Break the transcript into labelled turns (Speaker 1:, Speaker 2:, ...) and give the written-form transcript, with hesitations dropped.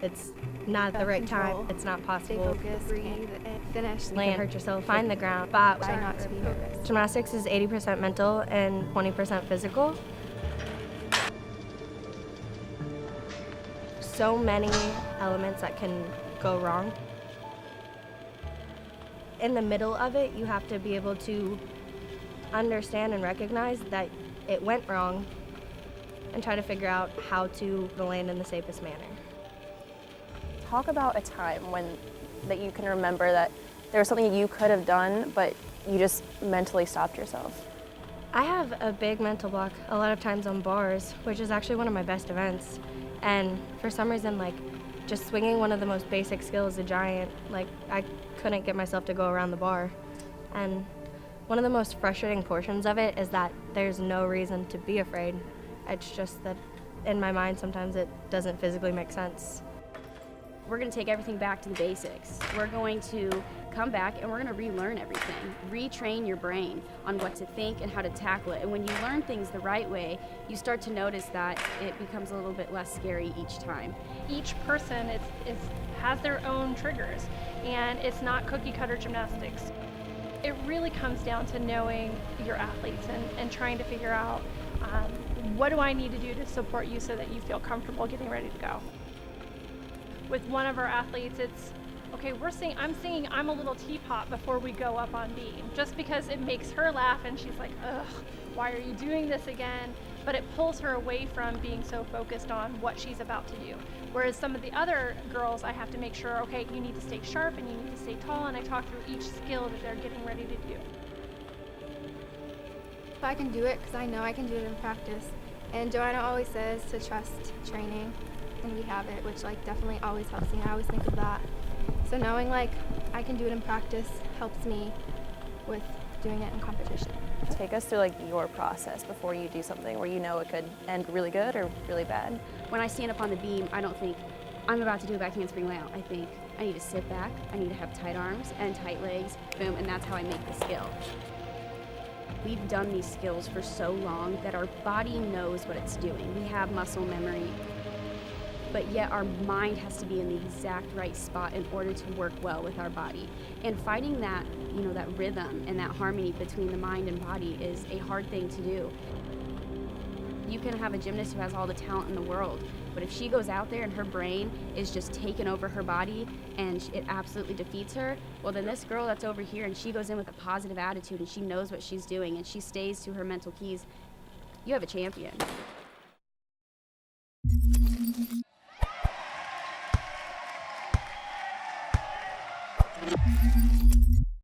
Speaker 1: it's not the right time. It's not
Speaker 2: Stay
Speaker 1: possible.
Speaker 2: focused, breathe, and finish.
Speaker 1: You can hurt yourself. Find the ground. But
Speaker 2: Try not to be nervous.
Speaker 1: gymnastics is 80% mental and 20% physical. So many elements that can go wrong. In the middle of it, you have to be able to understand and recognize that it went wrong and try to figure out how to land in the safest manner.
Speaker 3: Talk about a time that you can remember that there was something you could have done, but you just mentally stopped yourself.
Speaker 1: I have a big mental block a lot of times on bars, which is actually one of my best events. And for some reason, like, just swinging one of the most basic skills, a giant, like, I couldn't get myself to go around the bar. And one of the most frustrating portions of it is that there's no reason to be afraid. It's just that in my mind, sometimes it doesn't physically make sense.
Speaker 4: We're going to take everything back to the basics. We're going to come back and we're going to relearn everything. Retrain your brain on what to think and how to tackle it. And when you learn things the right way, you start to notice that it becomes a little bit less scary each time.
Speaker 5: Each person has their own triggers, and it's not cookie cutter gymnastics. It really comes down to knowing your athletes and trying to figure out what do I need to do to support you so that you feel comfortable getting ready to go. With one of our athletes, it's, okay, I'm singing I'm a Little Teapot before we go up on beam, just because it makes her laugh and she's like, ugh, why are you doing this again? But it pulls her away from being so focused on what she's about to do. Whereas some of the other girls, I have to make sure, okay, you need to stay sharp and you need to stay tall, and I talk through each skill that they're getting ready to do.
Speaker 2: I can do it because I know I can do it in practice. And Joanna always says to trust training, and we have it, which like definitely always helps me. I always think of that. So knowing like I can do it in practice helps me with doing it in competition.
Speaker 3: Take us through like your process before you do something where you know it could end really good or really bad.
Speaker 4: When I stand up on the beam, I don't think I'm about to do a back handspring layout. I think I need to sit back, I need to have tight arms and tight legs, boom, and that's how I make the skill. We've done these skills for so long that our body knows what it's doing. We have muscle memory, but yet our mind has to be in the exact right spot in order to work well with our body. And finding that, that rhythm and that harmony between the mind and body is a hard thing to do. You can have a gymnast who has all the talent in the world, but if she goes out there and her brain is just taking over her body and it absolutely defeats her, well then this girl that's over here and she goes in with a positive attitude and she knows what she's doing and she stays to her mental keys, you have a champion.